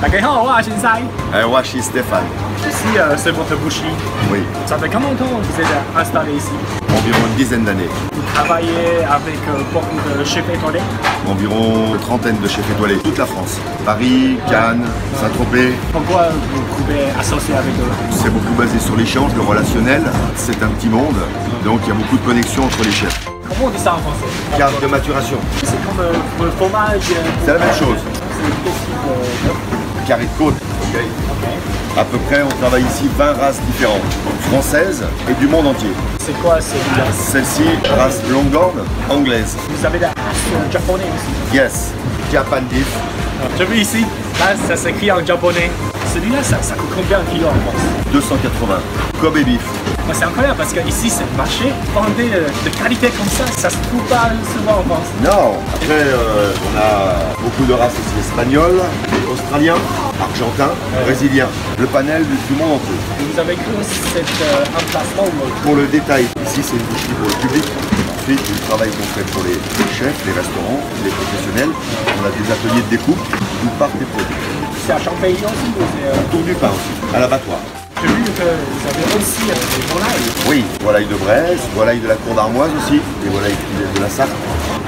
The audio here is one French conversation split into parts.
大家好，我是先生。moi, je suis Stéphane. Ici, c'est votre boucherie. Oui, Ça fait combien de temps que vous êtes installé ici? environ une dizaine d'années. Vous travaillez avec beaucoup de chefs étoilés? Environ une trentaine de chefs étoilés. Toute la France. Paris, Cannes, Saint-Tropez. Pourquoi vous pouvez associer avec eux? C'est beaucoup basé sur l'échange, le relationnel. C'est un petit monde, donc il y a beaucoup de connexions entre les chefs. Comment on dit ça en français? Carte de maturation. C'est comme le fromage. C'est la même chose. C'est quel type Carré de côte. ok. À peu près, on travaille ici 20 races différentes, françaises et du monde entier. C'est quoi celui-là? Celle-ci, race Longhorn, anglaise. Vous avez des races japonais aussi? Yes, Japan beef. J'ai vu ici, là ça s'écrit en japonais. Celui-là, ça coûte combien un kilo en France? 280. Kobe beef. C'est incroyable parce qu'ici c'est le marché, vendez de qualité comme ça se trouve pas souvent en France. Non, après on a beaucoup de races aussi espagnoles, australiens, argentins, brésiliens. Le panel du monde entier. Vous avez cru cet emplacement Pour le détail, ici c'est une boucherie pour le public. Ensuite, le travail qu'on fait pour les chefs, les restaurants, les professionnels. On a des ateliers de découpe où partent des produits. c'est à Champaigny aussi ou c'est Autour du pain aussi, à l'abattoir. J'ai vu que vous avez aussi des volailles. Oui, volaille de Bresse, volaille de la cour d'Armoise aussi, et volaille qui viennent de la Sarthe.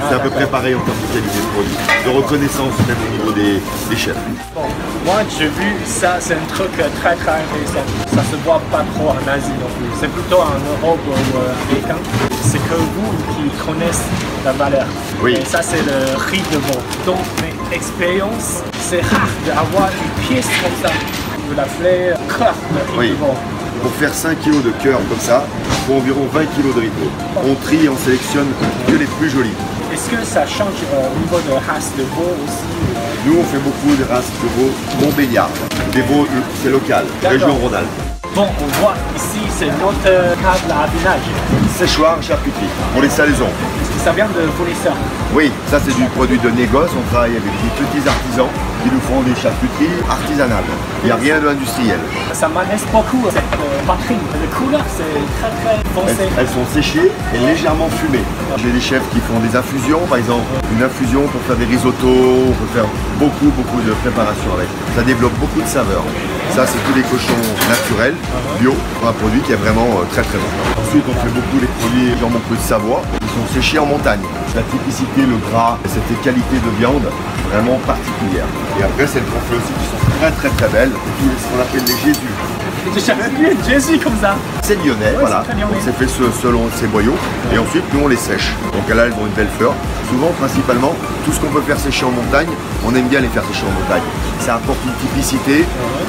C'est à peu près pareil en termes de qualité de produit, de reconnaissance même au niveau des chefs. Bon, moi j'ai vu ça, c'est un truc très intéressant. Ça se voit pas trop en Asie non plus. C'est plutôt en Europe ou américain. C'est que vous qui connaissez la valeur. Oui. Et ça c'est le riz de veau. Donc mes expériences, c'est rare d'avoir une pièce comme ça. De la fleur, cœur de riz Oui. de veau. Pour faire 5 kg de cœur comme ça, il faut environ 20 kg de riz. On trie, on sélectionne que les plus jolis. Est-ce que ça change au niveau de race de veau aussi? Nous, on fait beaucoup de races de veaux Montbéliard. Des veaux, c'est local, région Rhône-Alpes. Bon, on voit ici, c'est notre table à affinage. Séchoir, charcuterie, pour les salaisons. Ça vient de fournisseurs. Oui, ça c'est du produit de négoce. On travaille avec des petits artisans qui nous font des charcuteries artisanales. Il n'y a rien d'industriel. Ça m'intéresse beaucoup cette batterie. Les couleurs, c'est très foncé. Elles sont séchées et légèrement fumées. J'ai des chefs qui font des infusions, par exemple. Une infusion pour faire des risottos, on peut faire beaucoup de préparations avec. Ça développe beaucoup de saveurs. Ça, c'est tous les cochons naturels, bio, pour un produit qui est vraiment très bon. Ensuite, on fait beaucoup les produits jambon cru de Savoie, qui sont séchés en montagne. La typicité, le gras, et cette qualité de viande vraiment particulière. Et après, c'est le qu'on fait aussi qui sont très belles, ce qu'on appelle les Jésus. J'ai jamais vu une Jésus comme ça. C'est lyonnais, Ouais, voilà. c'est très lyonnais. Donc c'est fait selon ces boyaux. Et ensuite, nous, on les sèche. Donc là, elles ont une belle fleur. Souvent, principalement, tout ce qu'on peut faire sécher en montagne, on aime bien les faire sécher en montagne. Ça apporte une typicité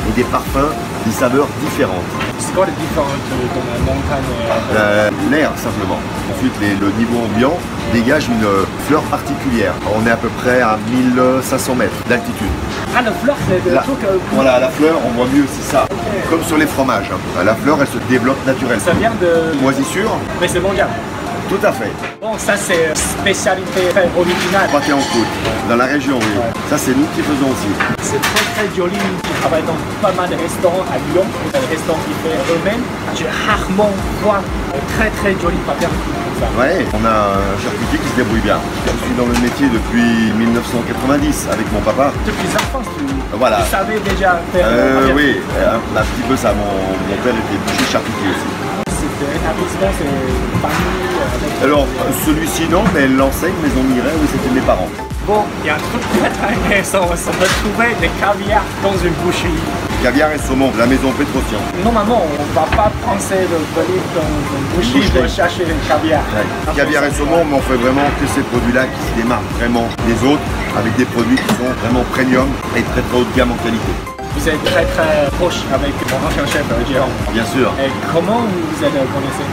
et des parfums, des saveurs différentes. C'est quoi les différences dans la montagne? L'air, simplement. Ensuite, le niveau ambiant dégage une fleur particulière. On est à peu près à 1500 mètres d'altitude. Ah, la fleur, c'est le truc... Voilà, la fleur, on voit mieux, c'est ça. Comme sur les fromages. La fleur, elle se développe naturellement. Ça vient de... Moisissure, Mais c'est mondial. tout à fait. Bon, ça c'est spécialité originale. Pâté en croûte, dans la région, oui. Ça, c'est nous qui faisons aussi. C'est très joli. Je travaille dans pas mal de restaurants à Lyon. Des restaurants qui font eux-mêmes. J'ai rarement vu un très joli pâté en croûte comme ça. Ouais, on a un charcutier qui se débrouille bien. Je suis dans le métier depuis 1990 avec mon papa. Depuis l'enfance, Voilà. tu savais déjà faire Oui, un petit peu ça. Mon père était boucher charcutier aussi. C'était établissement, c'est famille. Alors, celui-ci non, mais l'enseigne Maison Miret, oui, c'était mes parents. Bon, il y a un truc très intéressant. On peut trouver des caviars dans une boucherie. Caviar et saumon, la maison Pétrosian. Normalement, on ne va pas penser de venir dans une boucherie de chercher des caviar. Ouais. Caviar et saumon, mais on fait vraiment que ces produits-là qui se démarquent vraiment des autres, avec des produits qui sont vraiment premium et très haut de gamme en qualité. Vous êtes très proche avec mon ancien chef, Jérôme. Bien sûr. Et comment vous êtes connaissez?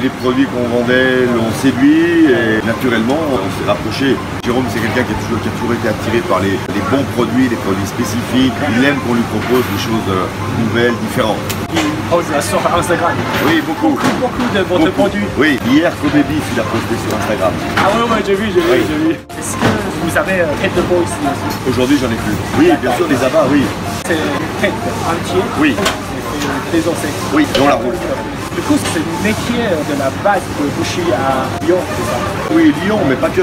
Les produits qu'on vendait l'ont séduit et naturellement on s'est rapproché. Jérôme, c'est quelqu'un qui a toujours été attiré par les bons produits, les produits spécifiques. Il aime qu'on lui propose des choses nouvelles, différentes. Il pose sur Instagram. Oui, beaucoup. Beaucoup de votre produits. Oui, hier Kobe Beef, il a posté sur Instagram. Ah ouais, j'ai vu. Est-ce que vous avez tête de veau ici aussi? Aujourd'hui, j'en ai plus. Oui, bien sûr, les abats, oui. C'est tête entière. Oui. Et désossé. Oui, dans la roue. Du coup, c'est le métier de la base de boucherie à Lyon, c'est ça. Oui, Lyon, mais pas que.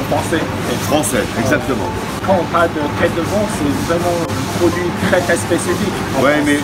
Français. Français, exactement. Quand on parle de tête de veau, c'est vraiment un produit très très spécifique. Ouais, mais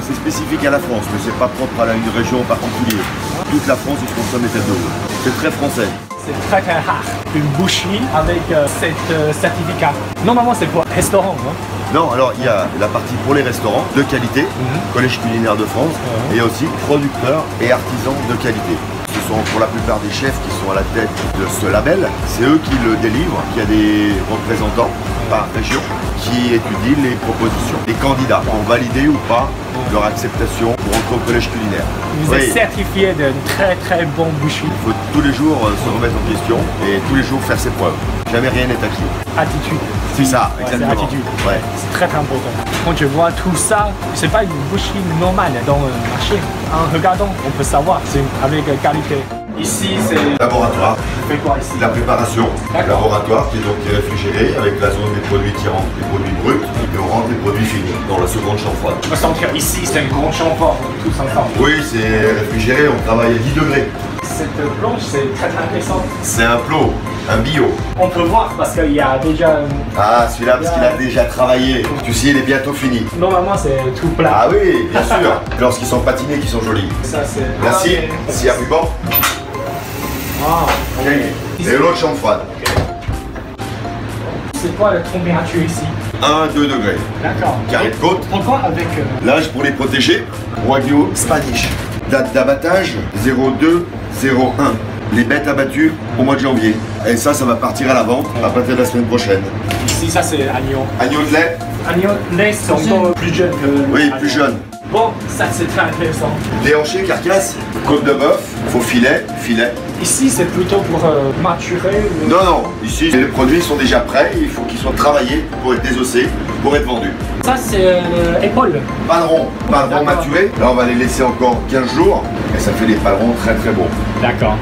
c'est spécifique à la France, mais c'est pas propre à une région en particulier. Toute la France, ils consomment des têtes de veau. C'est très français. C'est très très rare. Une boucherie avec cet certificat. Normalement, c'est pour restaurant, hein? Non, alors il y a la partie pour les restaurants de qualité, Collège culinaire de France, et aussi producteurs et artisans de qualité. Ce sont pour la plupart des chefs qui sont à la tête de ce label, c'est eux qui le délivrent, qui a des représentants par région qui étudient les propositions, les candidats pour valider ou pas leur acceptation pour entrer au collège culinaire. Vous êtes certifié d'une très très bonne boucherie. Il faut tous les jours se remettre en question et tous les jours faire ses preuves. Jamais rien n'est acquis. Attitude. C'est ça, Ouais, exactement. c'est attitude. Ouais. C'est très très important. Quand je vois tout ça, c'est pas une boucherie normale dans le marché. En regardant, on peut savoir, c'est avec qualité. Ici, c'est Laboratoire, fait quoi ici? la préparation, D'accord. laboratoire qui est donc réfrigéré avec la zone des produits qui rentrent, les produits bruts, et on rentre les produits finis dans la seconde chambre froide. Je me sens que ici, c'est un grand chambre, tous ensemble. Oui, c'est réfrigéré, on travaille à 10 degrés. Cette planche, c'est très très intéressant. C'est un plot, un bio. On peut voir parce qu'il y a déjà... Ah, celui-là, parce qu'il a déjà travaillé. Tu sais, il est bientôt fini. Normalement, c'est tout plat. Ah oui, bien sûr. Lorsqu'ils sont patinés, qu'ils sont jolis. Ça, c'est... Merci, s'il y a ruban. Ah, ok. Et l'autre chambre froide. C'est quoi la température ici? 1-2 degrés. D'accord. Carré de côte. Pourquoi avec... L'âge pour les protéger, Wagyu Spanish. Date d'abattage 02-01. Les bêtes abattues au mois de janvier. Et ça va partir à la vente à partir de la semaine prochaine. Ici, ça, c'est agneau. Agneau de lait. Agneau, lait, c'est encore plus jeune que... Oui, agneau. plus jeune. Bon, ça, c'est très intéressant. Déhanché, carcasse, côte de bœuf, faux filet, filet. Ici, c'est plutôt pour maturer ou... Non, non, ici les produits sont déjà prêts, il faut qu'ils soient travaillés pour être désossés, pour être vendus. Ça, c'est épaule. Paleron maturé, là on va les laisser encore 15 jours et ça fait des palerons très très bons. D'accord.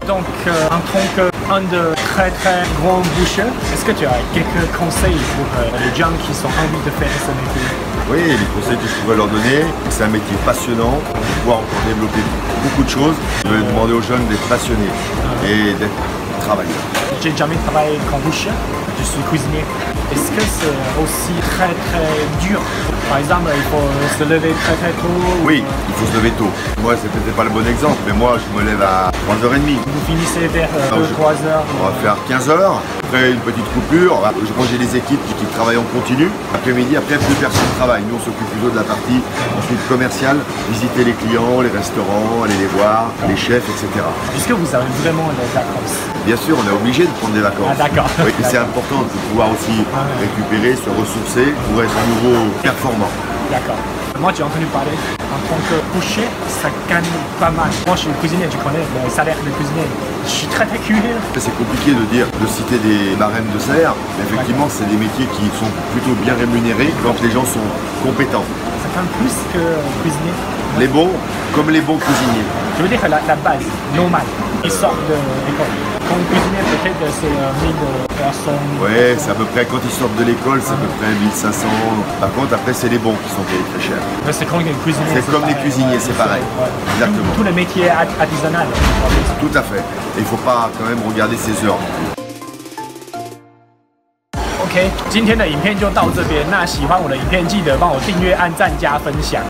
Donc, en tant qu'un de très très grands bouchers, est-ce que tu as quelques conseils pour les gens qui sont envie de faire ce métier? Oui, les conseils que je pourrais leur donner, c'est un métier passionnant, pour pouvoir encore développer beaucoup de choses. Je vais demander aux jeunes d'être passionnés et d'être travailleurs. J'ai jamais travaillé comme boucher, je suis cuisinier. Est-ce que c'est aussi très très dur? Par exemple, il faut se lever très très tôt? Oui, il faut se lever tôt. Moi, c'est peut-être pas le bon exemple, mais moi, je me lève à 3h30. Vous finissez vers 2-3 heures? On va faire 15h, après une petite coupure. J'ai des équipes qui travaillent en continu. Après-midi, après, plus personne ne travaille. Nous, on s'occupe plutôt de la partie ensuite commerciale, visiter les clients, les restaurants, aller les voir, les chefs, etc. Est-ce que vous avez vraiment des vacances? Bien sûr, on est obligé de prendre des vacances. Ah, d'accord. Oui, et c'est important de pouvoir aussi récupérer, se ressourcer pour être à nouveau performant. D'accord. Moi, j'ai entendu parler, en tant que boucher, ça gagne pas mal. Moi, je suis cuisinier, tu connais le salaire de cuisinier. Je suis très très curieux. C'est compliqué de citer des barèmes de salaire, mais effectivement, c'est des métiers qui sont plutôt bien rémunérés quand les gens sont compétents. Ça gagne plus que cuisinier. Les bons, comme les bons cuisiniers. Je veux dire la base, normale, ils sortent de l'école. Comme cuisinier, peut-être c'est 1000 personnes. Ouais, c'est à peu près, quand ils sortent de l'école, c'est à peu près 1500. Par contre, après, c'est les bons qui sont payés très cher. Mais c'est comme les cuisiniers. C'est comme les cuisiniers, c'est pareil. Ouais. Exactement. Tous les métiers artisanaux. Tout à fait. Et il ne faut pas quand même regarder ses heures. OK，今天的影片就到这边。那喜欢我的影片，记得帮我订阅、按赞、加分享。